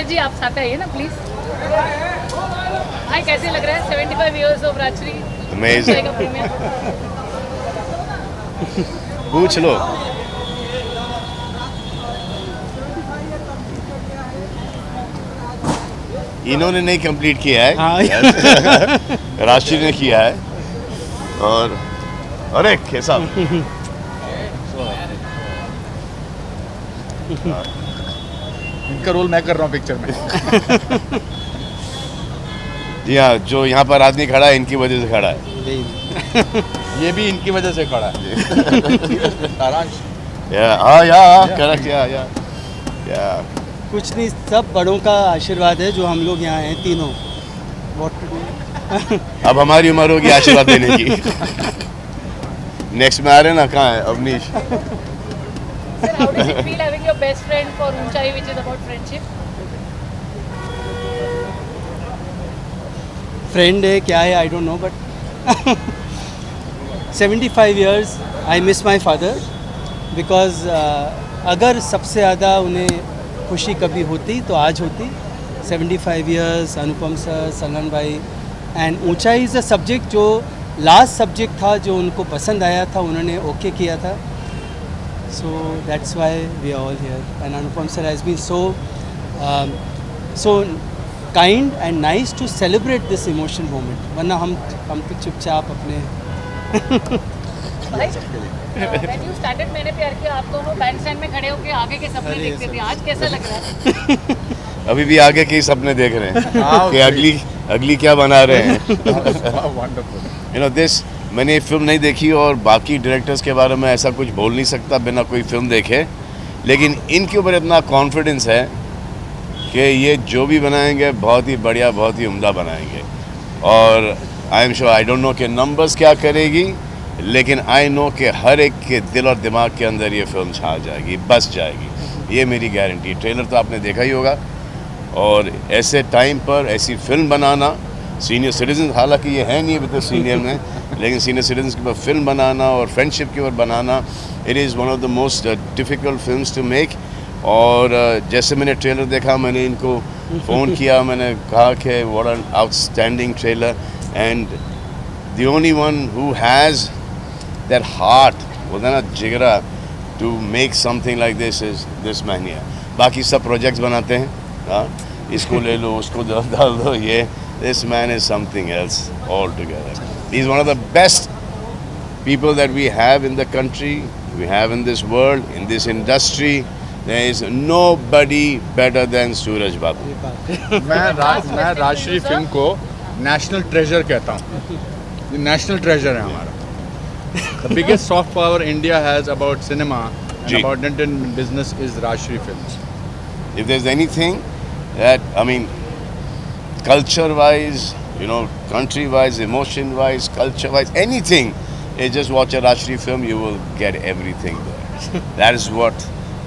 सूरज जी आप साथ आइए ना प्लीज। हाय, कैसे लग रहा है 75 इयर्स ऑफ राजश्री? Amazing. पूछ लो। इन्होंने नहीं कंप्लीट किया है, राष्ट्रीय ने किया है। और अरे कैसा इनका रोल मैं कर रहा हूँ पिक्चर में। जी हाँ, जो यहाँ पर आदमी खड़ा है इनकी वजह से खड़ा है। ये भी इनकी वजह से खड़ा है। सारांश करेक्ट या कुछ नहीं, सब बड़ों का आशीर्वाद है जो हम लोग यहाँ हैं तीनों। What to do? अब हमारी उम्र होगी आशीर्वाद देने की। नेक्स्ट में आ रहे ना, कहाँ है Awanish? Sir, how does it feel having your best friend for Unchai, which is about friendship? Friend है क्या है I don't know, but 75 years I miss my father because अगर सबसे ज़्यादा उन्हें खुशी कभी होती तो आज होती। 75 इयर्स, अनुपम सर, सलन भाई एंड ऊंचाई इज़ अ सब्जेक्ट जो लास्ट सब्जेक्ट था जो उनको पसंद आया था, उन्होंने ओके किया था। So that's why we are all here and Anupam sir has been so kind and nice to celebrate this emotional moment, वरना हम तो चुपचाप अपने भाई, when you started मैंने प्यार किया, आप दोनों बैंड स्टैंड में खड़े होकर आगे के सपने देखते थे, आज कैसा लग रहा है? अभी भी आगे के ही सपने देख रहे हैं कि अगली क्या बना रहे हैं। यू नो दिस, मैंने फिल्म नहीं देखी और बाकी डायरेक्टर्स के बारे में ऐसा कुछ बोल नहीं सकता बिना कोई फिल्म देखे, लेकिन इनके ऊपर इतना कॉन्फिडेंस है कि ये जो भी बनाएंगे बहुत ही बढ़िया, बहुत ही उम्दा बनाएंगे। और I am sure, I don't know कि नंबर्स क्या करेगी, लेकिन आई नो कि हर एक के दिल और दिमाग के अंदर ये फिल्म छा जाएगी, बस जाएगी, ये मेरी गारंटी। ट्रेलर तो आपने देखा ही होगा। और ऐसे टाइम पर ऐसी फिल्म बनाना, सीनियर सिटीजन, हालांकि ये है नहीं अभी तो सीनियर में, लेकिन सीनियर सिटीजन के ऊपर फिल्म बनाना और फ्रेंडशिप के ऊपर बनाना, it is one of the most difficult films to make. और जैसे मैंने ट्रेलर देखा, मैंने इनको फ़ोन किया, मैंने कहा कि what an outstanding trailer, and the only one who has that heart, बोलते हैं ना जिगरा, to make something like this is this man here. बाकी सब प्रोजेक्ट्स बनाते हैं, हाँ, इसको ले लो, उसको डाल दो, ये this man is something else all together. He is one of the best people that we have in the country, we have in this world, in this industry. There is nobody better than Suraj Babu. मैं राष्ट्रीय film को national treasure कहता हूँ। ये national treasure है हमारा। The biggest soft power India has about cinema and ji. about entertainment business is Rashtriya Films. If there's anything that, I mean, culture-wise, you know, country-wise, emotion-wise, culture-wise, anything, you just watch a Rashtriya film, you will get everything there. That is what,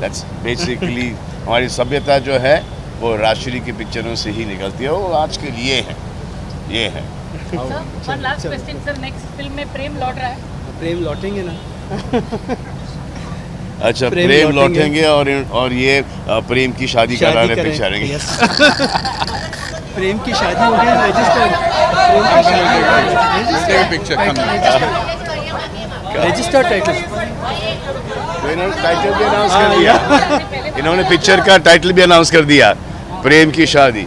that's basically हमारी सभ्यता जो है वो राष्ट्रीय की पिक्चरों से ही निकलती है, वो आज के लिए है, ये है। Sir, one last question, sir. Next film में प्रेम लौट रहा है। प्रेम लौटेंगे ना। अच्छा, प्रेम प्रेम लौटेंगे। लौटेंगे और ये प्रेम की शादी कराने पिक्चरेंगे। Yes. प्रेम की शादी हो गई, रजिस्टर्ड। Picture registered title. तो इन्होंने टाइटल भी अनाउंस कर दिया, इन्होंने पिक्चर का टाइटल भी अनाउंस कर दिया, प्रेम की शादी।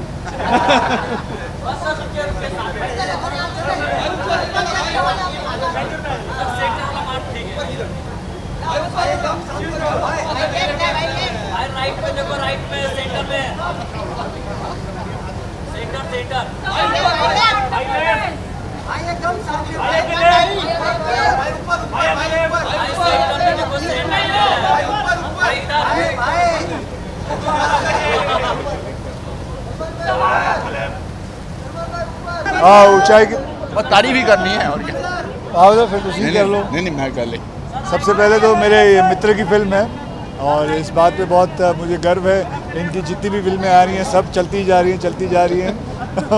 हाँ, ऊंचाई की और तारीफ ही करनी है और क्या। आओ तो फिर तुम कर लो। नहीं मैं कर ले। सबसे पहले तो मेरे ये मित्र की फिल्म है और इस बात पे बहुत मुझे गर्व है। इनकी जितनी भी फिल्में आ रही हैं सब चलती जा रही हैं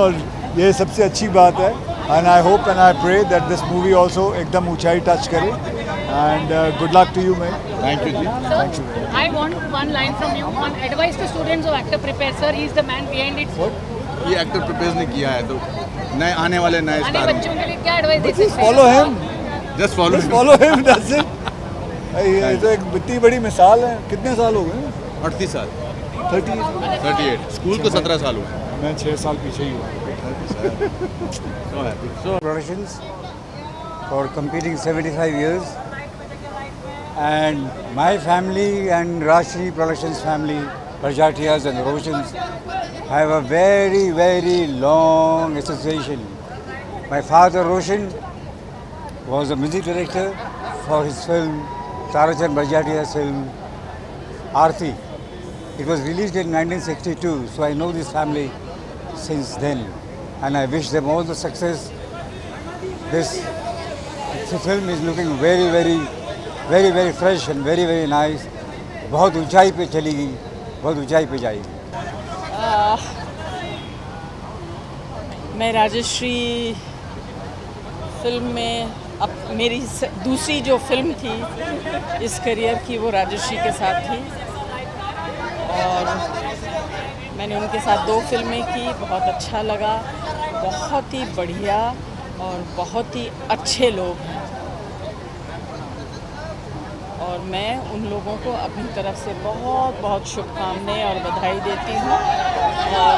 और ये सबसे अच्छी बात है। And I hope and I pray that this movie also एकदम ऊंचाई टच करे and good luck to you man. Thank you जी. Sir, I want one line from you on advice to students of actor prepare. Sir, he is the man behind it. ये actor प्रपेज ने किया है तो नए आने वाले नए आने स्टार बच्चों के लिए क्या एडवाइस दे सकते हैं? Follow him, just follow follow him, that's it. ये तो एक इतनी बड़ी मिसाल है. कितने साल हो गए? 38 साल 30. 38 स्कूल को 17 साल हुए. मैं 6 साल पीछे ही हूँ. So happy. Productions for completing 75 years, and my family and Rashri Productions family, Prajatiyas and Roshans, have a very, very long association. My father Roshan was a music director for his film Tarachand Prajatiya's film Aarti. It was released in 1962, so I know this family since then, and I wish them all the success. This film is looking very, very, very, very fresh and very, very nice. बहुत ऊंचाई पे चलेगी, बहुत ऊंचाई पे जाएगी. मैं Rajshree film में अब मेरी दूसरी जो फिल्म थी इस करियर की वो राजश्री के साथ थी और मैंने उनके साथ 2 फिल्में की. बहुत अच्छा लगा, बहुत ही बढ़िया और बहुत ही अच्छे लोग हैं और मैं उन लोगों को अपनी तरफ से बहुत बहुत शुभकामनाएं और बधाई देती हूँ. और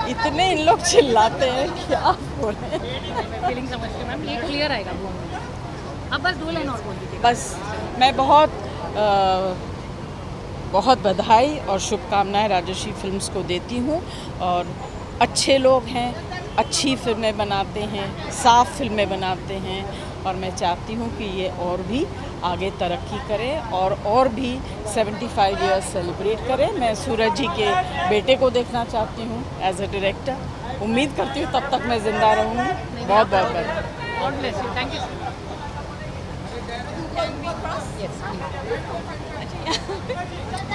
इतने इन लोग चिल्लाते हैं कि आप बोलें. फीलिंग समझती हूँ मैम, ये क्लियर आएगा. अब बस 2 लाइन और बोल दीजिए. बस मैं बहुत बधाई और शुभकामनाएं राजश्री फिल्म्स को देती हूँ और अच्छे लोग हैं, अच्छी फिल्में बनाते हैं, साफ फिल्में बनाते हैं और मैं चाहती हूँ कि ये और भी आगे तरक्की करें और भी 75 इयर्स सेलिब्रेट करें. मैं सूरज जी के बेटे को देखना चाहती हूँ एज अ डायरेक्टर. उम्मीद करती हूँ तब तक मैं ज़िंदा रहूँगी. बहुत बहुत बधाई. God bless you. Thank you.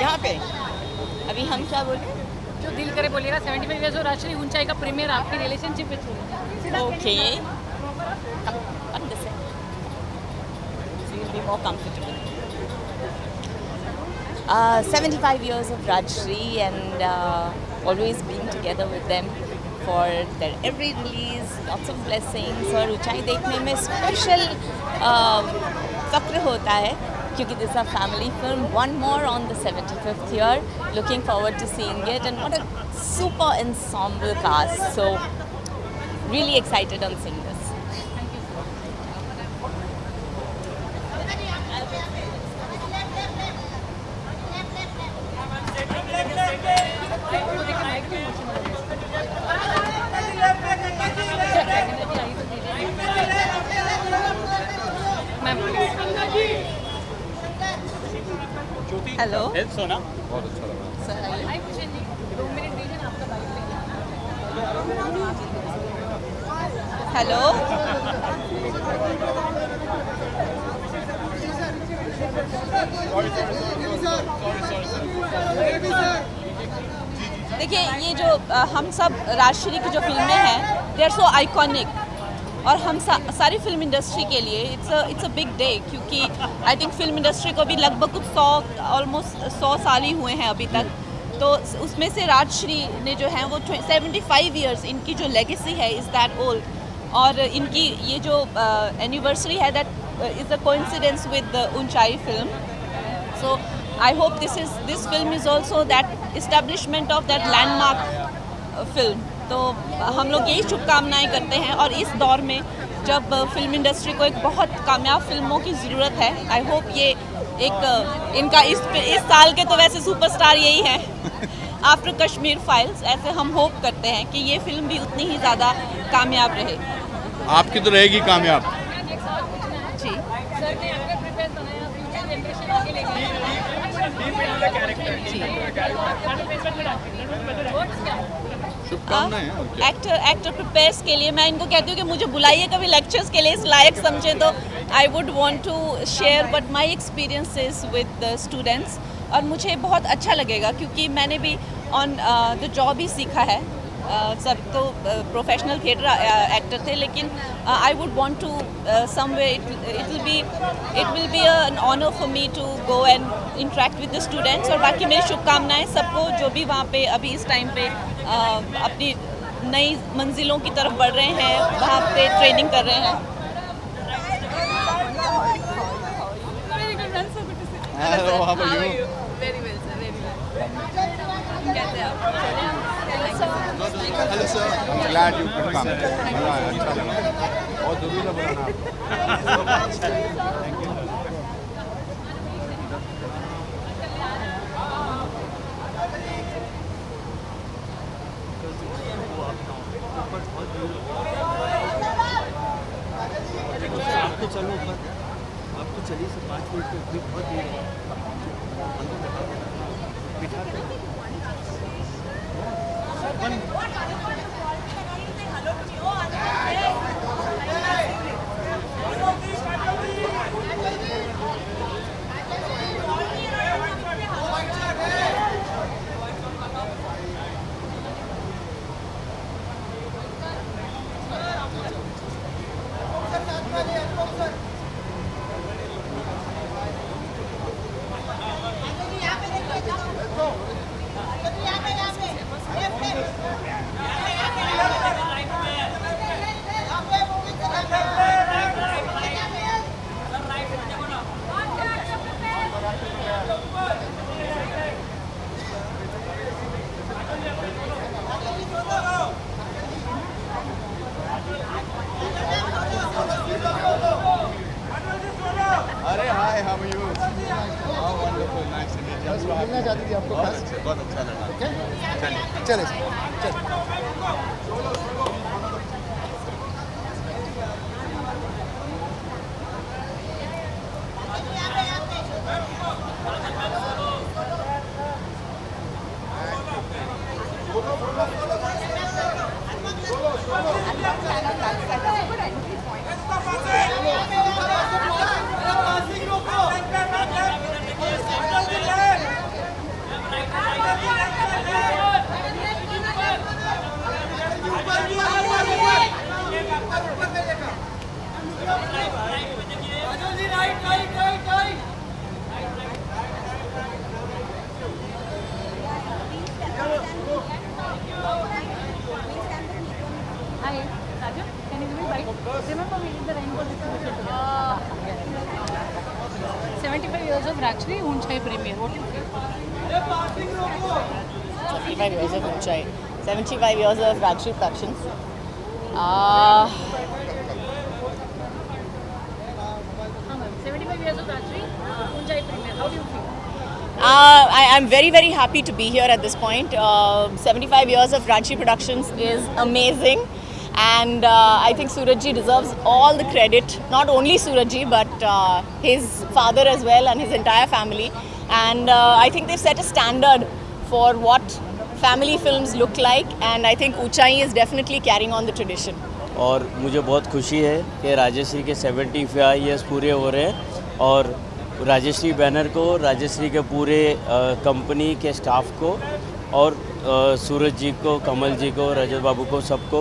यहाँ पे अभी हम क्या बोले? जो दिल करे बोलिएगा. 75 इयर्स और राजश्री ऊंचाई का प्रीमियर आपकी relationship with okay, be more comfortable. 75 years of Rajshri and always being together with them for their every release, lots of blessings. और ऊंचाई देखने में स्पेशल फक्र होता है क्योंकि this is a family film. One more on the 75th year. Looking forward to seeing it and what a super ensemble cast. So really excited on seeing this. Hello सोना बहुत अच्छा लगा. आई क्वेश्चन जी. 2 minute दीजिए ना, आपका bike लेंगे. Hello देखिए ये जो हम सब राजश्री की जो फिल्में हैं दे आर सो आइकॉनिक और हम सारी फिल्म इंडस्ट्री के लिए इट्स अ बिग डे क्योंकि आई थिंक फिल्म इंडस्ट्री को भी लगभग कुछ 100 साल ही हुए हैं अभी तक. तो उसमें से राजश्री ने जो है वो 75 इयर्स इनकी जो लेगेसी है इज़ दैट ओल्ड और इनकी ये जो एनिवर्सरी है that is a coincidence with Uunchai film. So I hope this film is also that establishment of that landmark film. तो हम लोग यही शुभकामनाएं करते हैं और इस दौर में जब फिल्म इंडस्ट्री को एक बहुत कामयाब फिल्मों की ज़रूरत है. आई होप ये एक इनका इस साल के तो वैसे सुपरस्टार यही हैं आफ्टर कश्मीर फाइल्स. ऐसे हम होप करते हैं कि ये फिल्म भी उतनी ही ज़्यादा कामयाब रहे. आपकी तो रहेगी कामयाब. जी सर ने आपका प्रिपेयर बनाया फ्यूचर जनरेशन आगे ले गए. शुभकामनाएं. एक्टर प्रिपेयर्स के लिए मैं इनको कहती हूँ कि मुझे बुलाइए कभी लेक्चर्स के लिए इस लायक समझे तो I would want to share but my experiences with the students. और मुझे बहुत अच्छा लगेगा क्योंकि मैंने भी ऑन द जॉब ही सीखा है सर तो प्रोफेशनल थिएटर एक्टर थे, लेकिन I would want to someway it will be an honour for me to go and interact with the students. और बाकी मेरी शुभकामनाएं सबको जो भी वहाँ पे अभी इस टाइम पे अपनी नई मंजिलों की तरफ बढ़ रहे हैं, वहाँ पे ट्रेनिंग कर रहे हैं। Hello, how are you? Very well, sir. Very well. कैसे आप? Hello sir, I'm glad you could come. मजा आया, अच्छा लगा। बहुत जरूरी था बुलाना आपको। आप तो चलो ऊपर, आप तो चलिए सर, 5 मिनट के भी बहुत देर है। बिठा अरे हाय, how are you? Oh, wonderful, nice to meet you. मिलना चाहती थी आपको, बहुत अच्छा लगा। चले Hi, Raju, can you give me a bite? Remember we did the rainbow distribution together. 75 years of Rajshri Unchai premiere. What do you feel? 75 years of Unchai, 75 years of Rajshri Productions. 75 years of Rajshri Unchai premiere. How do you feel? I'm very, very happy to be here at this point. 75 years of Rajshri Productions is amazing, and I think Surajji deserves all the credit. Not only Surajji, but his father as well and his entire family. And I think they've set a standard for what family films look like, and I think Unchai is definitely carrying on the tradition. और मुझे बहुत खुशी है कि राजश्री के 75 years पूरे हो रहे हैं, और राजश्री बैनर को, राजश्री के पूरे कंपनी के स्टाफ को, और सूरज जी को, कमल जी को, रजत बाबू को, सबको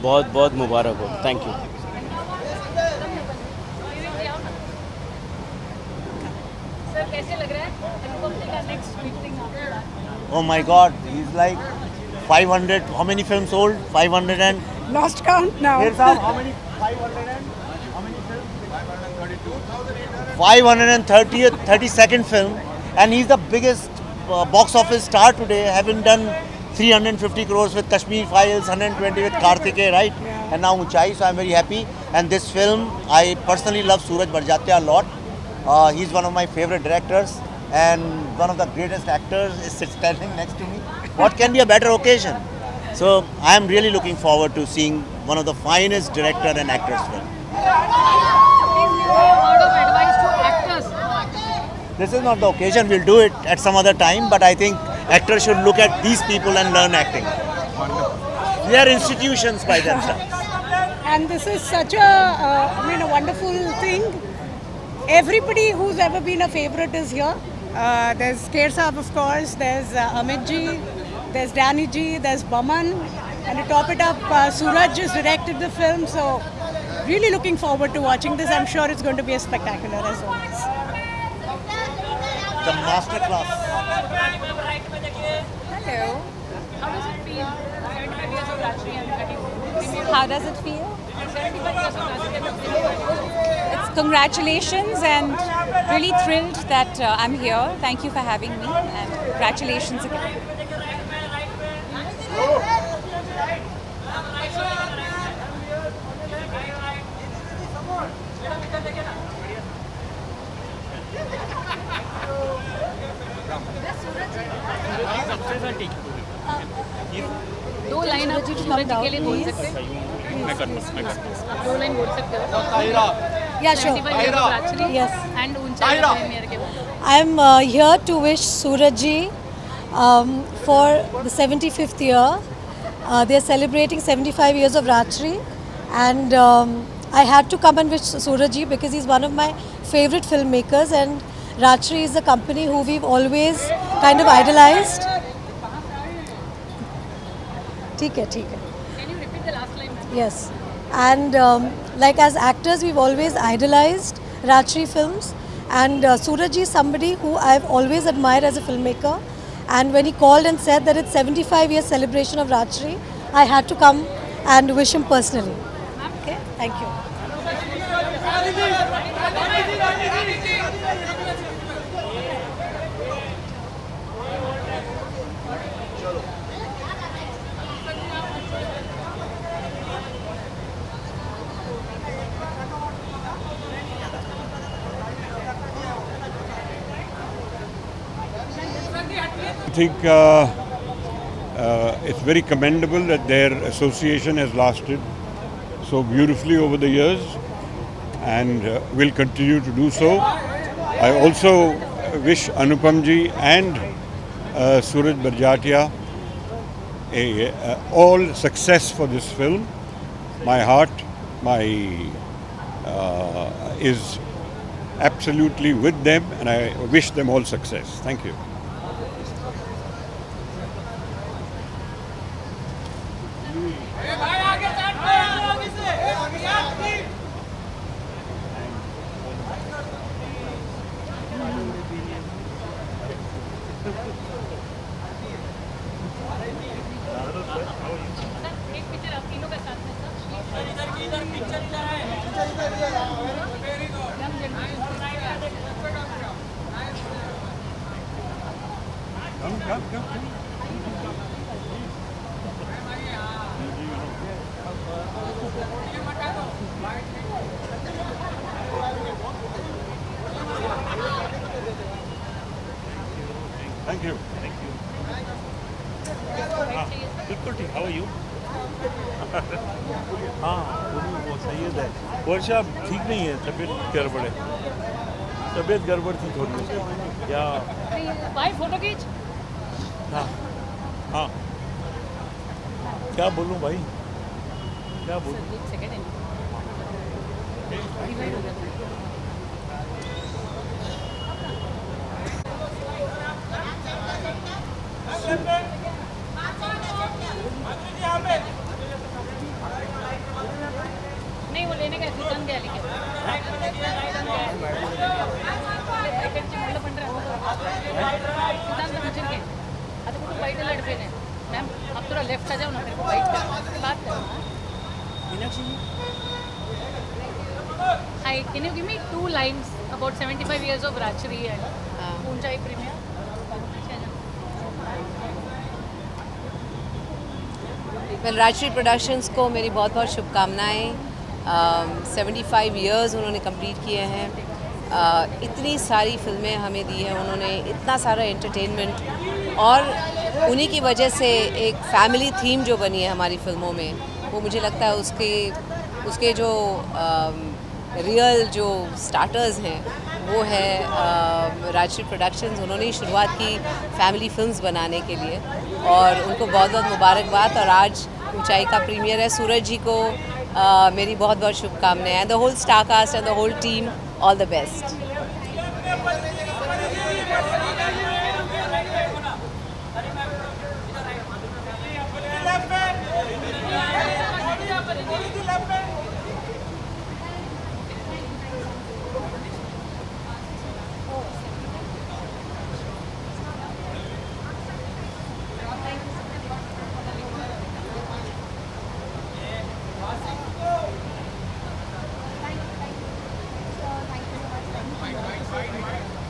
बहुत बहुत मुबारक हो। Thank you. सर कैसे लग रहा है अनुपम जी का next meeting? Oh my God, he's like 500. How many films sold? 500 and. Lost count now. Here, sir, how many? 500 and. How many films? 532nd film, and he's the biggest box office star today, having done 350 crores with Kashmir Files, 120 with Karthikeya, right? Yeah. And now Unchai, so I'm very happy. And this film, I personally love Suraj Barjatya a lot. He's one of my favorite directors and one of the greatest actors is standing next to me. What can be a better occasion? So I am really looking forward to seeing one of the finest director and actors film. Word of advice to actors. This is not the occasion, we'll do it at some other time, but I think actors should look at these people and learn acting. They are institutions by themselves. And this is such a wonderful thing. Everybody who's ever been a favorite is here. There's Kher Saab, of course, there's Amit ji, there's Danny ji, there's Baman, And to top it up, Suraj just directed the film, so really looking forward to watching this. I'm sure it's going to be a spectacular as always. The masterclass. Hello. How does it feel? 75 years of Rajshri and Kati. How does it feel? 75 years of Rajshri and It's congratulations and really thrilled that I'm here. Thank you for having me and congratulations again. दो line आप सूरज जी के लिए बोल सकते हैं? आप 2 line बोल सकते हो? Yeah, 75 years of Rajshri Yes. and ऊंचाई प्रीमियर के बाद. I'm here to wish Surajji for the 75th year. They're celebrating 75 years of Rajshri, and I had to come and wish Surajji because he's one of my favorite filmmakers, and Rajshri is a company who we've always kind of idolized. ठीक है. Can you repeat the last line, ma'am? Yes, and like as actors, we've always idolized Rajshri films, and Surajji is somebody who I've always admired as a filmmaker. And when he called and said that it's 75 years celebration of Rajshri, I had to come and wish him personally. Okay, thank you. I think it's very commendable that their association has lasted so beautifully over the years and will continue to do so. I also wish Anupam ji and Suraj Barjatia all success for this film. My heart is absolutely with them, and I wish them all success. Thank you. एक picture आप तीनों के साथ में Thank you. बिल्कुल ठीक. How are you? हाँ वो सैयद है. वर्षा ठीक नहीं है, तबीयत गड़बड़ है. तबीयत गड़बड़ थी थोड़ी उसकी. या भाई फोटो खींच. हाँ हाँ क्या बोलूँ भाई, क्या बोलूँ? एक सेकंड डिवाइड हो गया. नहीं वो लेने का सीजन गया लेकिन आता कुठं वाईट लढपेन आहे मॅम. आप थोड़ा लेफ्ट आ जाओ ना, मेरे को वाइट कर बात करो. Hi, can you give me 2 lines about 75 years of Rajshri and ऊंचाई प्रीमियर? वेल राजश्री प्रोडक्शंस को मेरी बहुत बहुत शुभकामनाएं. 75 इयर्स उन्होंने कंप्लीट किए हैं. इतनी सारी फिल्में हमें दी हैं उन्होंने, इतना सारा एंटरटेनमेंट, और उन्हीं की वजह से एक फैमिली थीम जो बनी है हमारी फिल्मों में, वो मुझे लगता है उसके जो रियल जो स्टार्टर्स हैं वो है राजश्री प्रोडक्शंस. उन्होंने ही शुरुआत की फैमिली फिल्म्स बनाने के लिए, और उनको बहुत बहुत मुबारकबाद. और आज ऊंचाई का प्रीमियर है. सूरज जी को मेरी बहुत बहुत शुभकामनाएं. The whole star cast and the whole team, all the best.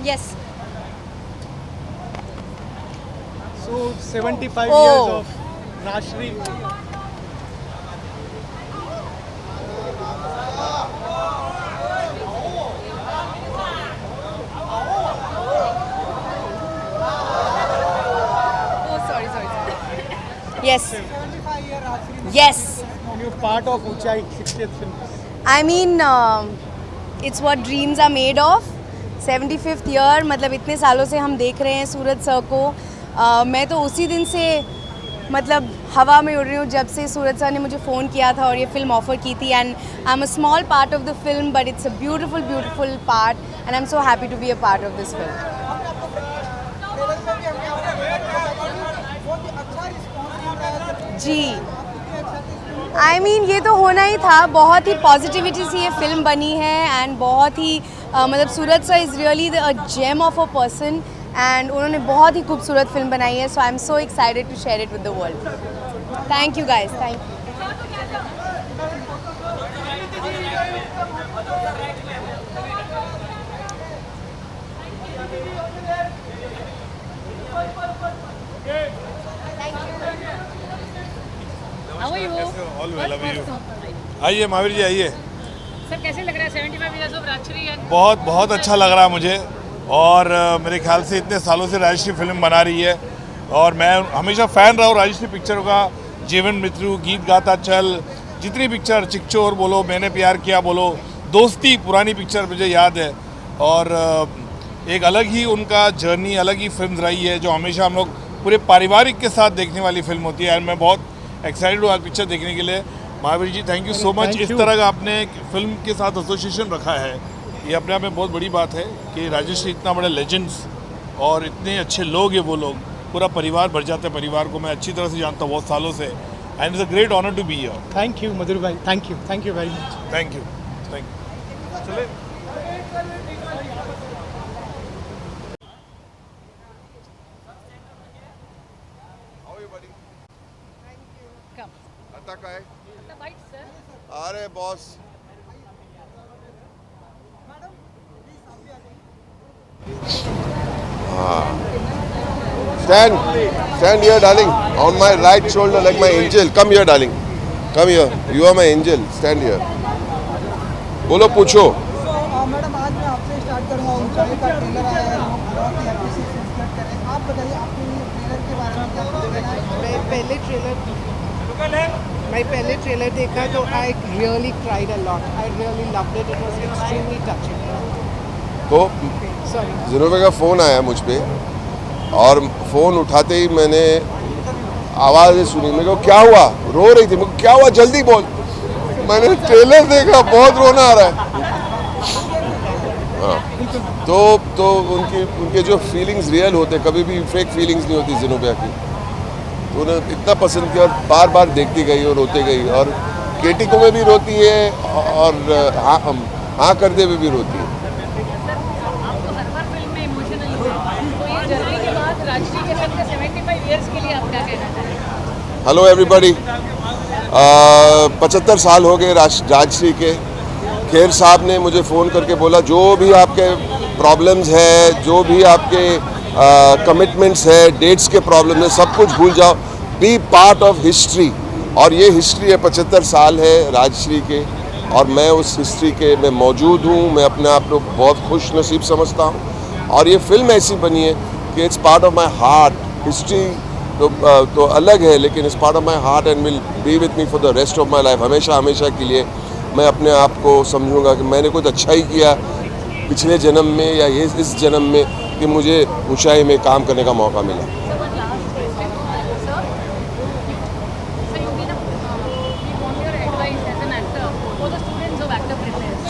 Yes. So 75 Oh. years of Rajshri. Oh, sorry. Yes. 75 year Rajshri. Yes. You're part of Uchai 60th film. I mean, it's what dreams are made of. 75th year, मतलब इतने सालों से हम देख रहे हैं सूरज sir को. मैं तो उसी दिन से मतलब हवा में उड़ रही हूँ जब से सूरज सर ने मुझे फ़ोन किया था और ये फिल्म ऑफ़र की थी. And I am a small part of the film but it's a beautiful part and I am so happy to be a part of this film. जी, आई मीन ये तो होना ही था. बहुत ही पॉजिटिविटी से ये फिल्म बनी है एंड बहुत ही मतलब Sooraj sir is really a gem of a person and उन्होंने बहुत ही खूबसूरत फिल्म बनाई है. So I am so excited to share it with the world. Thank you guys. Thank you. How are you? All well, how are you? आइए महावीर जी आइए. Sir कैसे लग रहा है 75 years of राजश्री? बहुत अच्छा लग रहा है मुझे और मेरे ख्याल से इतने सालों से राजश्री फिल्म बना रही है और मैं हमेशा फ़ैन रहा हूँ राजश्री पिक्चरों का. जीवन मृत्यु, गीत गाता चल, जितनी पिक्चर, चिकचोर बोलो, मैंने प्यार किया बोलो, दोस्ती पुरानी पिक्चर मुझे याद है और एक अलग ही उनका जर्नी, अलग ही फिल्म रही है जो हमेशा हम लोग पूरे पारिवारिक के साथ देखने वाली फिल्म होती है. एंड मैं बहुत एक्साइटेड हूँ आज पिक्चर देखने के लिए. Mahavir ji thank you so much. इस तरह का आपने फिल्म के साथ एसोसिएशन रखा है, ये अपने आप में बहुत बड़ी बात है कि राजश्री इतना बड़े लेजेंड्स और इतने अच्छे लोग हैं वो लोग, पूरा परिवार भर जाते हैं. परिवार को मैं अच्छी तरह से जानता हूँ बहुत सालों से and it's a great honour to be here. Thank you Madhur भाई. Thank you very much. Thank you. चले आता काय? sir. अरे boss stand here darling, on my right shoulder like my angel. Come here darling, come here, you are my angel. Stand here. बोलो पूछो. Madam आज मैं आपसे स्टार्ट करूँगा. ऊंचाई का ट्रेलर आया है, बहुत ही एप्रिशिएशन करें. आप बताइए आपके ट्रेलर के बारे में क्या कहना है? मैं पहले ट्रेलर देखा तो I really cried a lot. I really loved it. It was extremely touching. तो जिनोबे का फ़ोन आया मुझ पे और फ़ोन उठाते ही मैंने आवाज़ें सुनी. मेरे को क्या हुआ? रो रही थी. मेरे को क्या हुआ जल्दी बोल. मैंने ट्रेलर देखा, बहुत रोना आ रहा है. हाँ, तो उनके जो फीलिंग्स रियल होते, कभी भी फेक फीलिंग्स नहीं होती जिनोबिया की. तो उन्हें इतना पसंद किया और बार बार देखती गई और रोते गई. और केटिको में भी रोती है और हाँ करते हुए भी रोती है. आपको हर बार फिल्म में इमोशनल हुए, तो ये जर्नी के बाद राजश्री के साथ 75 इयर्स के लिए आप क्या कहना चाहेंगे? Hello everybody. 75 साल हो गए राजश्री के. खेर साहब ने मुझे फ़ोन करके बोला जो भी आपके प्रॉब्लम्स है, जो भी आपके कमिटमेंट्स है, डेट्स के प्रॉब्लम है, सब कुछ भूल जाओ. Be part of history. और ये हिस्ट्री है, 75 साल है राजश्री के और मैं उस हिस्ट्री के में मौजूद हूँ. मैं अपने आप को बहुत खुश नसीब समझता हूँ और ये फिल्म ऐसी बनी है कि it's part of my heart. History तो अलग है लेकिन it's part of my heart and will be with me for the rest of my life. हमेशा के लिए मैं अपने आप को समझूंगा कि मैंने कुछ अच्छा ही किया पिछले जन्म में या इस जन्म में कि मुझे ऊंचाई में काम करने का मौका मिला.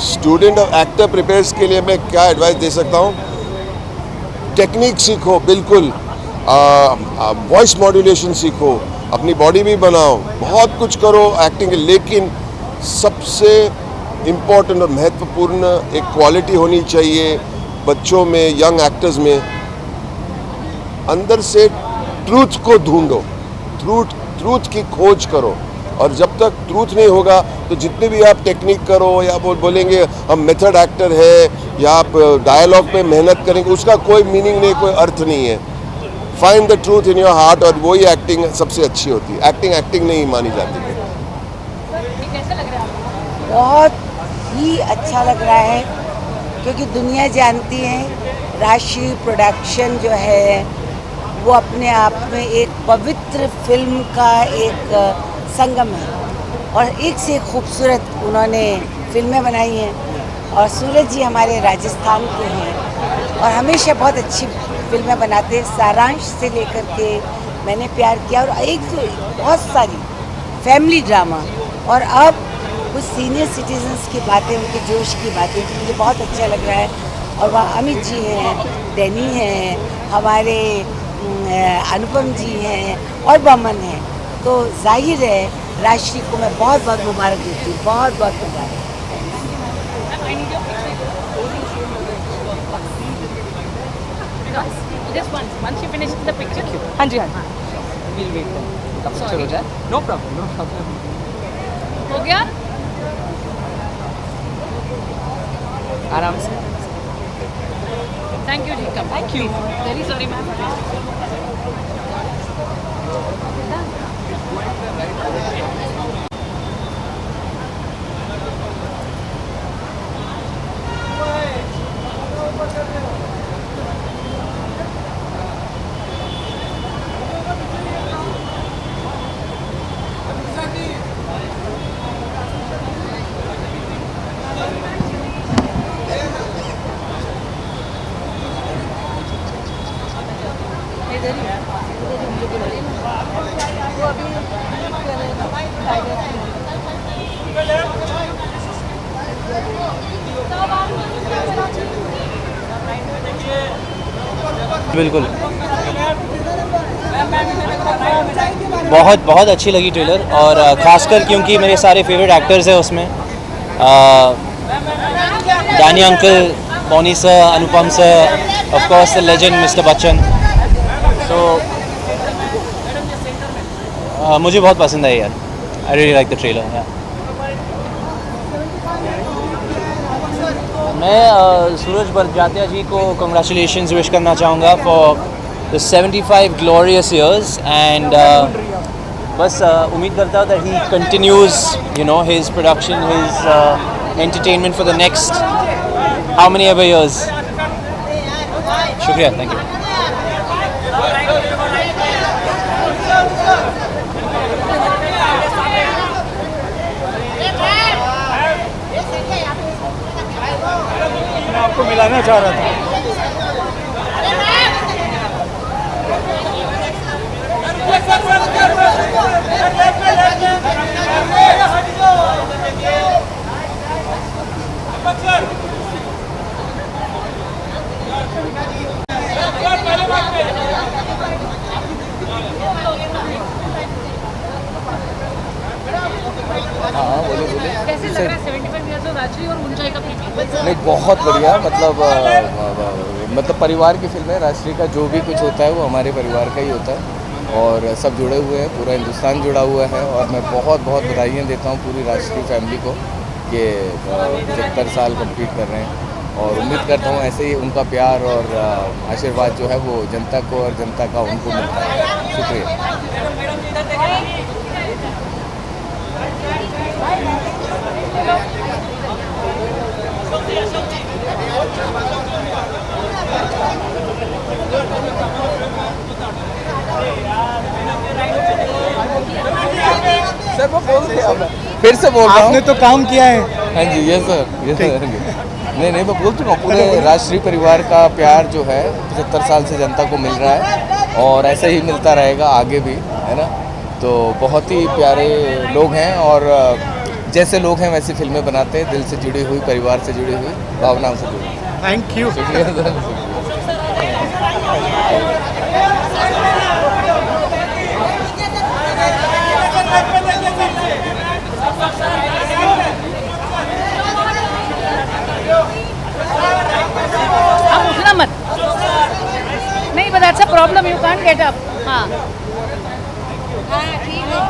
स्टूडेंट ऑफ एक्टर प्रिपेयर्स के लिए मैं क्या एडवाइस दे सकता हूँ? टेक्निक सीखो, बिल्कुल. वॉइस मॉड्यूलेशन सीखो, अपनी बॉडी भी बनाओ, बहुत कुछ करो एक्टिंग के. लेकिन सबसे इम्पोर्टेंट और महत्वपूर्ण एक क्वालिटी होनी चाहिए बच्चों में, यंग एक्टर्स में. अंदर से ट्रूथ को ढूंढो, ट्रूथ की खोज करो. और जब तक ट्रूथ नहीं होगा तो जितने भी आप टेक्निक करो या बोलेंगे हम मेथड एक्टर है या आप डायलॉग पे मेहनत करेंगे, उसका कोई मीनिंग नहीं, कोई अर्थ नहीं है। Find the truth in your heart, और वही एक्टिंग सबसे अच्छी होती है। एक्टिंग नहीं मानी जाती है। बहुत ही अच्छा लग रहा है क्योंकि दुनिया जानती है राजश्री प्रोडक्शन जो है वो अपने आप में एक पवित्र फिल्म का एक संगम है और एक से एक खूबसूरत उन्होंने फिल्में बनाई हैं। और सूरज जी हमारे राजस्थान के हैं और हमेशा बहुत अच्छी फिल्में बनाते हैं। सारांश से लेकर के मैंने प्यार किया और एक तो बहुत सारी फैमिली ड्रामा, और अब कुछ सीनियर सिटीजन्स की बातें, उनके जोश की बातें, तो मुझे बहुत अच्छा लग रहा है। और वहाँ अमित जी हैं, डैनी हैं, हमारे अनुपम जी हैं और बमन हैं। तो जाहिर है राजश्री को मैं बहुत बहुत मुबारक देती हूँ, बहुत बहुत मुबारक। हाँ जी, हाँ पिक्चर हो जाए। No problem. हो गया आराम से। थैंक यू जी, thank you, very sorry ma'am. बिल्कुल, बहुत बहुत अच्छी लगी ट्रेलर, और ख़ासकर क्योंकि मेरे सारे फेवरेट एक्टर्स हैं उसमें। Danny uncle, Boney sir, Anupam sir, of course the legend mister Bachchan. तो मुझे बहुत पसंद आई यार। I really like the trailer. मैं सूरज बरजात्या जी को कंग्रेचुलेशंस विश करना चाहूँगा for the 75 glorious years, and बस उम्मीद करता हूँ that he continues his production, his entertainment for the next how many ever years. शुक्रिया, थैंक यू। आपको मिलाना चाह रहा था। हाँ बोले बोले। कैसे लग रहा है 75 इयर्स ऑफ राजश्री और ऊंचाई का प्रीमियम? नहीं, बहुत बढ़िया। मतलब परिवार की फिल्म है। राजश्री का जो भी कुछ होता है वो हमारे परिवार का ही होता है और सब जुड़े हुए हैं, पूरा हिंदुस्तान जुड़ा हुआ है। और मैं बहुत बहुत बधाइयाँ देता हूँ पूरी राजश्री फैमिली को कि 75 साल कंप्लीट कर रहे हैं, और उम्मीद करता हूँ ऐसे ही उनका प्यार और आशीर्वाद जो है वो जनता को और जनता का उनको मिलता है। शुक्रिया। सर वो बोल रहे फिर से बोल रहा हूँ। आपने तो काम किया है। हाँ जी, ये सर, ये सर। नहीं मैं बोल चुका हूँ। पूरे राजश्री परिवार का प्यार जो है 75 साल से जनता को मिल रहा है और ऐसे ही मिलता रहेगा आगे भी, है ना। तो बहुत ही प्यारे लोग हैं और जैसे लोग हैं वैसी फिल्में बनाते हैं, दिल से जुड़ी हुई, परिवार से जुड़ी हुई, भावनाओं से जुड़ी हुई। Thank you. शुक्रिया सर। आप उठना मत, नहीं but that's a problem, you can't get up. हाँ ठीक है।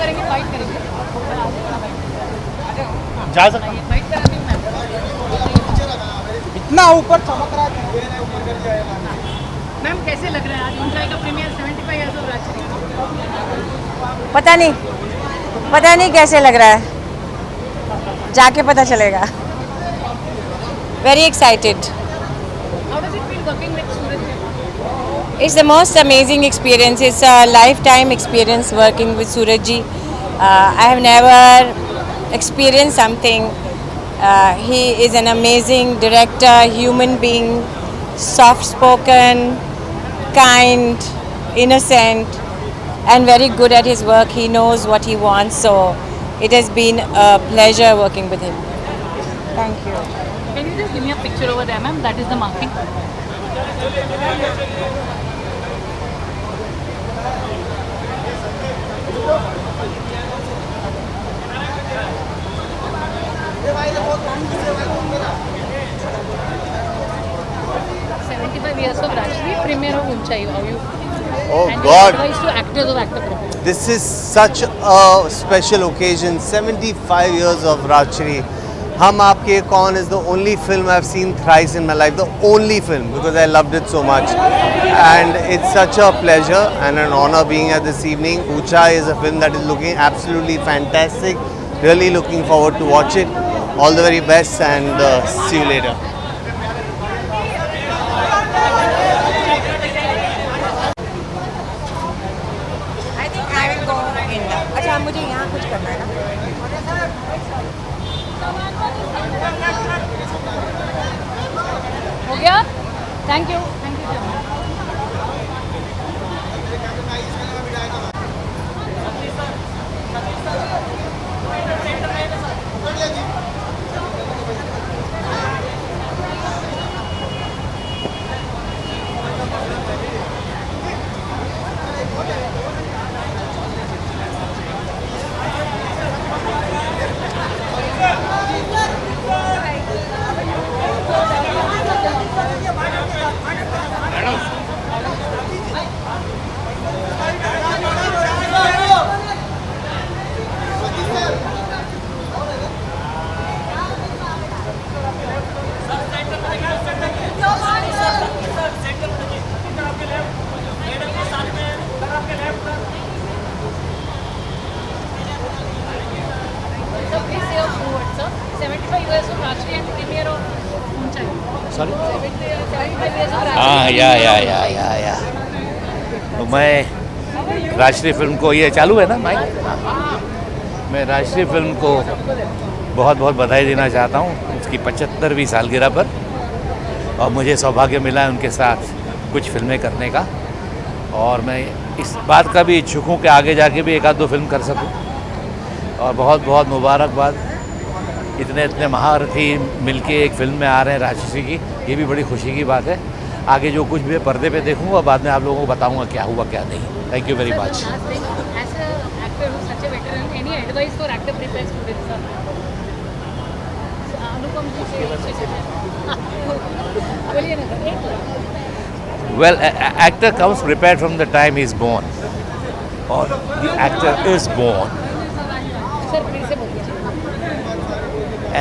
करेंगे, फाइट करेंगे। जा सकता हूँ। फाइट कराती हूँ मैम। इतना ऊपर चमक रहा है। मैम कैसे लग रहा है आज ऊंचाई का प्रीमियर 75 इयर्स ऑफ राजश्री? पता नहीं कैसे लग रहा है, जाके पता चलेगा। Very excited. How does it feel working with Suraj? It's the most amazing experience. It's a lifetime experience working with Suraj ji. I have never experienced something. He is an amazing director, human being, soft-spoken, kind, innocent, and very good at his work. He knows what he wants, so it has been a pleasure working with him. Thank you. Can you just give me a picture over there, ma'am? That is the marking. Years of Rajshri, premiere of Unchai. How you? Oh and God! Advice to actors of actor profession. This is such a special occasion. 75 years of Rajshri. Hum Aapke Kaun is the only film I've seen thrice in my life. The only film, because I loved it so much. And it's such a pleasure and an honor being here this evening. Unchai is a film that is looking absolutely fantastic. Really looking forward to watch it. All the very best and see you later. अच्छा मुझे यहाँ कुछ करना है ना। हो गया? Thank you. Thank you. हाँ या तो मैं राष्ट्रीय फिल्म को, ये चालू है ना माइक, मैं राष्ट्रीय फिल्म को बहुत बहुत बधाई देना चाहता हूँ उसकी 75वीं सालगिरह पर। और मुझे सौभाग्य मिला है उनके साथ कुछ फिल्में करने का, और मैं इस बात का भी इच्छुक हूँ कि आगे जाके भी एक आध दो फिल्म कर सकूँ। और बहुत बहुत मुबारकबाद, इतने महारथी मिलके एक फिल्म में आ रहे हैं राजश्री की, ये भी बड़ी खुशी की बात है। आगे जो कुछ भी पर्दे पे देखूंगा बाद में आप लोगों को बताऊंगा क्या हुआ क्या नहीं। Thank you very much. Well, actor comes prepared from the time he is born, or the actor is born.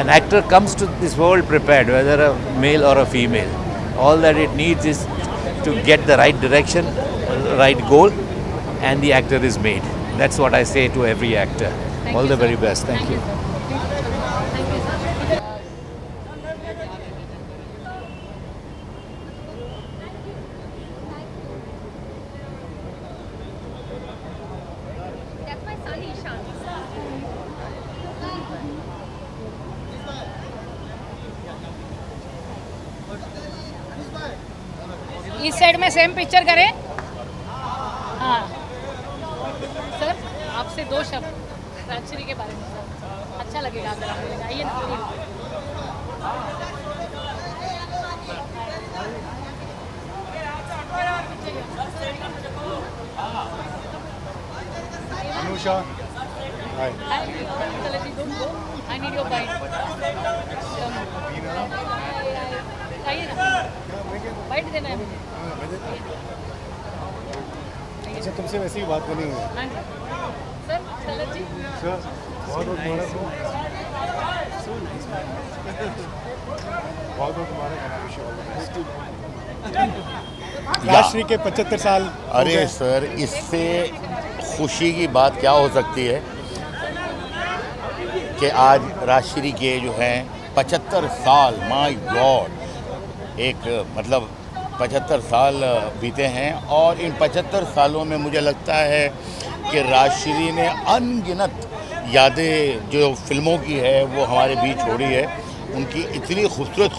An actor comes to this world prepared, whether a male or a female. All that it needs is to get the right direction, right goal, and the actor is made. That's what I say to every actor. All the very best. Thank you. इस side में same picture करें। हाँ sir, आपसे दो शब्द राजश्री के बारे में सर, अच्छा लगेगा अगर आप बोलेंगे। आइए ना। Anusha, hi. Hi, Kalaji, don't go. I need your bite. आइए ना, बाइट देना है मुझे। अच्छा, तुमसे वैसे ही बात करनी है। हाँ सर, भरत जी राजश्री के 75 साल हो अरे गए। सर, इससे खुशी की बात क्या हो सकती है कि आज राजश्री के जो हैं 75 साल, माय गॉड, एक मतलब 75 साल बीते हैं। और इन 75 सालों में मुझे लगता है कि राजश्री ने अनगिनत यादें जो फिल्मों की है वो हमारे बीच छोड़ी है। उनकी इतनी खूबसूरत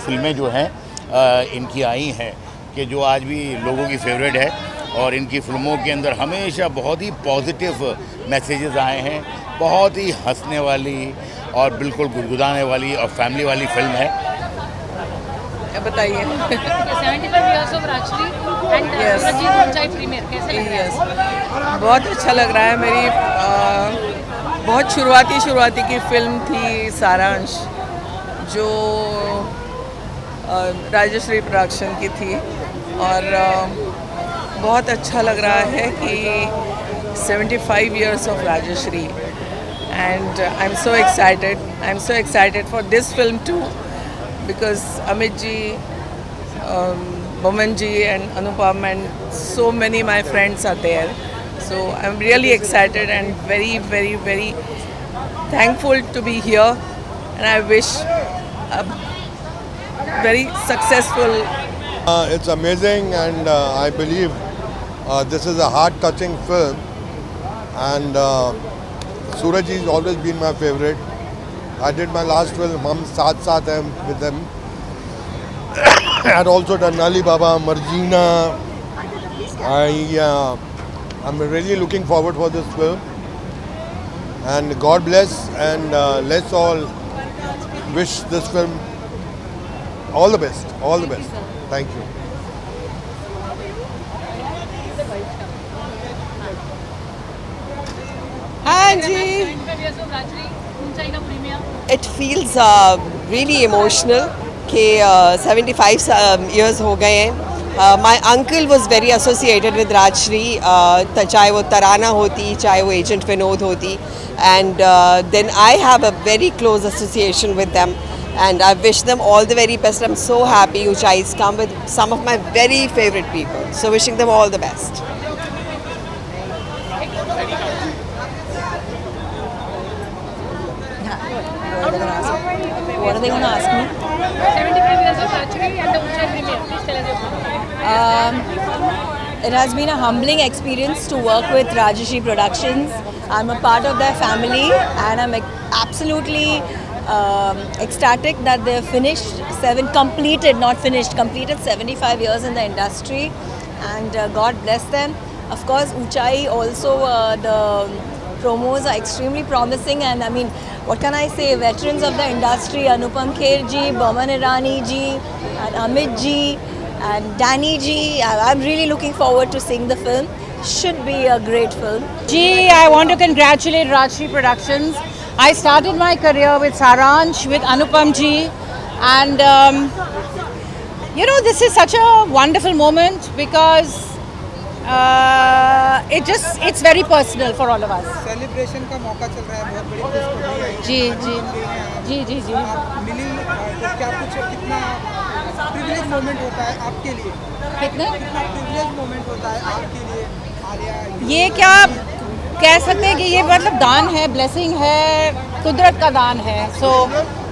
फिल्में जो हैं इनकी आई हैं कि जो आज भी लोगों की फेवरेट है। और इनकी फिल्मों के अंदर हमेशा बहुत ही पॉजिटिव मैसेजेस आए हैं, बहुत ही हंसने वाली और बिल्कुल गुदगुदाने वाली और फैमिली वाली फिल्म है। बताइए। 75 years of राजश्री and सूरज जी ऊंचाई प्रीमियर कैसे लग रहा है? बहुत अच्छा लग रहा है। मेरी बहुत शुरुआती की फिल्म थी सारांश, जो राजश्री प्रोडक्शन की थी। और बहुत अच्छा लग रहा है कि 75 years of Rajshree, and I'm so excited for this film too, because Amit ji, Boman ji and Anupam and so many my friends are there. So I'm really excited and very, very, very thankful to be here, and I wish a very successful. It's amazing, and I believe this is a heart-touching film, and Suraj has always been my favorite. I did my last film, Hum Saath Saath Hain, with them. I had also done Ali Baba, Marjina. I'm really looking forward for this film. And God bless, and let's all wish this film all the best. All the best. Thank you. हाँ जी। 75 years of Rajshree ऊंचाई का premiere. It feels really emotional कि 75 years हो गए हैं। My uncle was very associated with Rajshri, चाहे वो तराना होती, चाहे वो एजेंट विनोद होती, and then I have a very close association with them, and I wish them all the very best. I'm so happy Uchai's come with some of my very favorite people, so wishing them all the best. What are they going to ask me? 75 years of Rajshri and the ऊंचाई premiere. Please tell us your opinion. It has been a humbling experience to work with Rajashri Productions. I'm a part of their family, and I'm absolutely ecstatic that they've completed 75 years in the industry, and God bless them. Of course, Uchai also, the promos are extremely promising, and I mean, what can I say, veterans of the industry, Anupam Kher ji, Boman Irani ji, and Amit ji, and Danny ji. I'm really looking forward to seeing the film. Should be a great film. Gee, I want to congratulate Rajshri Productions. I started my career with Saransh, with Anupam ji, and you know, this is such a wonderful moment because it's very personal for all of us. Celebration का मौका चल रहा है, बहुत बड़ी खुशखबरी आई। जी जी आप मिली तो क्या कुछ कितना प्रिविलेज मोमेंट होता है आपके लिए? कितना प्रिविलेज मोमेंट होता है आपके लिए आलिया? ये क्या कह सकते हैं कि ये मतलब दान है, ब्लेसिंग है, कुदरत का दान है. So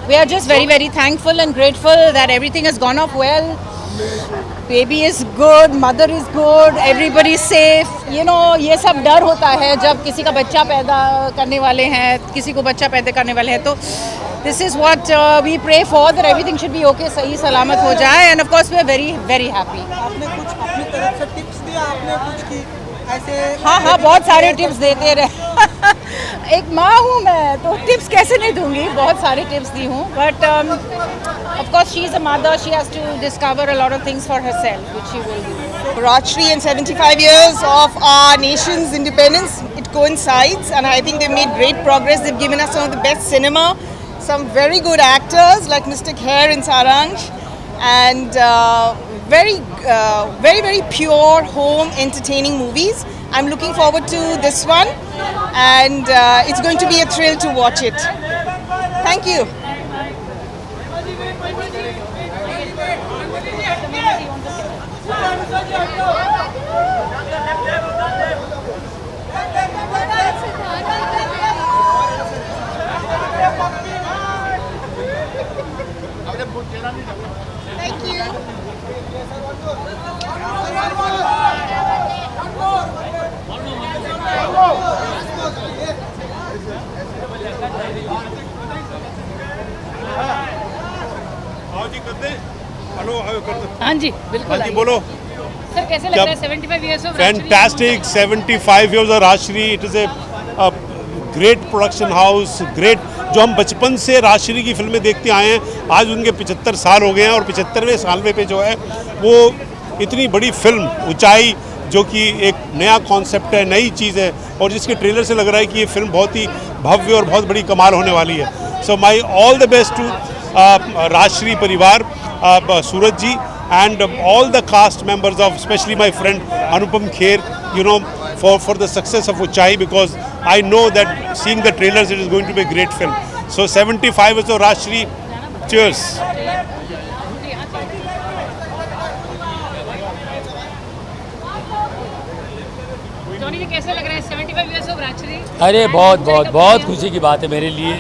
we are just very very thankful and grateful that everything has gone off well. Baby is good, mother is good, everybody safe. You know, ये सब डर होता है जब किसी का बच्चा पैदा करने वाले हैं, किसी को बच्चा पैदा करने वाले हैं. तो this is what we pray for, that everything should be okay, सही सलामत हो जाए. And of course we are very very happy. आपने कुछ अपनी तरफ से टिप्स दिया, आपने कुछ की ऐसे? हाँ, बहुत सारे टिप्स देते रहे. एक माँ हूँ मैं, तो टिप्स कैसे नहीं दूंगी, बहुत सारे टिप्स दी हूँ. But of course she is a mother, she has to discover a lot of things for herself, which she will do. Rajshri and 75 years of our nation's independence, it coincides, and I think they've made great progress. They've given us some of the best cinema, some very good actors like Mr. Kher in Saransh, and very, very pure home entertaining movies. I'm looking forward to this one, and it's going to be a thrill to watch it. Thank you. Thank you. हाँ जी बिल्कुल हाँ जी बोलो sir कैसे लग रहा है 75 years of fantastic 75 years of Rajshri it is a great production house great जो हम बचपन से राजश्री की फिल्में देखते आए हैं आज उनके 75 साल हो गए हैं और 75वें साल में पे जो है वो इतनी बड़ी फिल्म ऊंचाई जो कि एक नया कॉन्सेप्ट है नई चीज़ है और जिसके ट्रेलर से लग रहा है कि ये फिल्म बहुत ही भव्य और बहुत बड़ी कमाल होने वाली है so my all the best to Rajshri परिवार Sooraj ji and all the cast members of especially my friend Anupam Kher, you know, for the success of Uchai, because I know that seeing the trailers it is going to be a great film. So 75 is the Rashri. Cheers. Johnny ji कैसे लग रहा है 75 years of Rajshree? अरे बहुत खुशी की बात है मेरे लिए।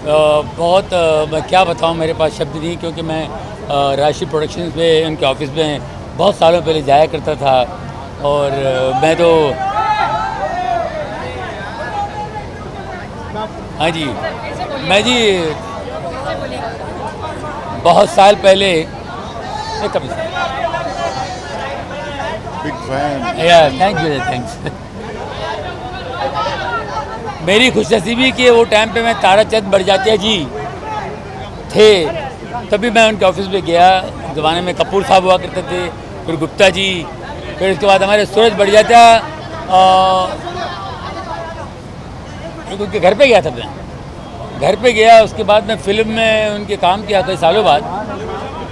मैं क्या बताऊं, मेरे पास शब्द नहीं, क्योंकि मैं राजश्री प्रोडक्शंस में उनके ऑफिस में बहुत सालों पहले जाया करता था और मैं तो हाँ जी मैं जी बहुत साल पहले बिग फैन थैंक्स मेरी खुशनसीबी कि वो टाइम पे मैं ताराचंद बड़जात्या जी थे, तभी मैं उनके ऑफिस में गया। ज़माने में कपूर साहब हुआ करते थे, फिर गुप्ता जी, फिर उसके बाद हमारे सूरज बड़जात्या उनके घर पे गया था मैं। घर पे गया, उसके बाद मैं फिल्म में उनके काम किया कई सालों बाद।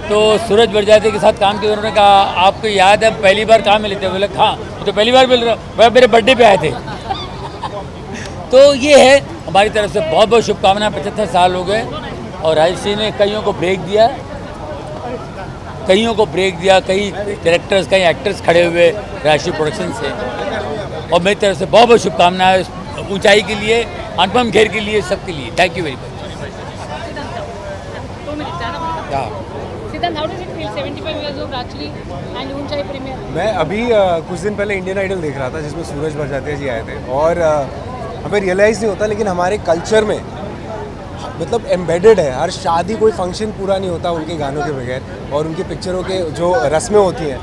तो सूरज बड़जात्या के साथ काम किया, उन्होंने कहा आपको याद है पहली बार कहाँ मिले थे? बोले हाँ, तो पहली बार मिल रहा, वह मेरे बर्थडे पे आए थे। तो ये है हमारी तरफ से बहुत बहुत शुभकामनाएं। 75 साल हो गए और राजश्री ने कईयों को ब्रेक दिया, कई डायरेक्टर्स कई एक्टर्स खड़े हुए राजश्री प्रोडक्शन से, और मेरी तरफ से बहुत बहुत शुभकामनाएं ऊंचाई के लिए, अनुपम खेर के लिए, सबके लिए। Thank you very much. मैं अभी कुछ दिन पहले इंडियन आइडल देख रहा था जिसमें सूरज बड़जात्या जी आए थे, और हमें रियलाइज़ नहीं होता लेकिन हमारे कल्चर में मतलब एम्बेडेड है। हर शादी कोई फंक्शन पूरा नहीं होता उनके गानों के बगैर, और उनकी पिक्चरों के जो रस्में होती हैं,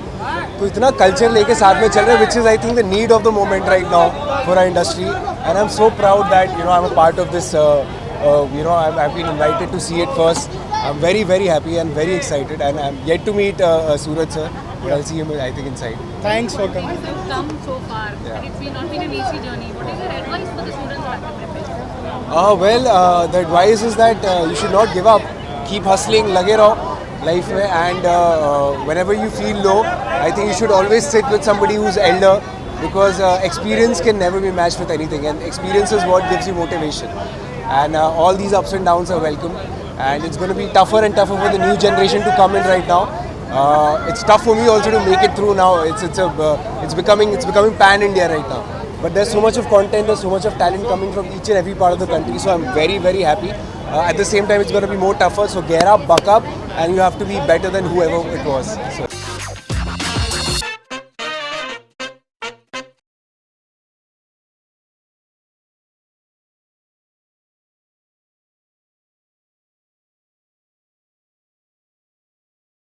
तो इतना कल्चर लेके साथ में चल रहे हैं, which is I think the need of the moment right now for our industry, and I am so proud that I am a part of this, I have been invited to see it first. I'm very happy and very excited, and I'm yet to meet Suraj sir, but I'll see him I think inside. Thanks for coming. You've come so far, but it's not been an easy journey. What is your advice for the students who are preparing? Well, the advice is that you should not give up. Keep hustling, lage raho life mein, and whenever you feel low, I think you should always sit with somebody who's elder, because experience can never be matched with anything, and experience is what gives you motivation. And all these ups and downs are welcome. And it's going to be tougher and tougher for the new generation to come in right now. It's tough for me also to make it through now. It's becoming pan India right now. But there's so much of content, there's so much of talent coming from each and every part of the country. So I'm very happy. At the same time, it's going to be more tougher. So gear up, buck up, and you have to be better than whoever it was. So.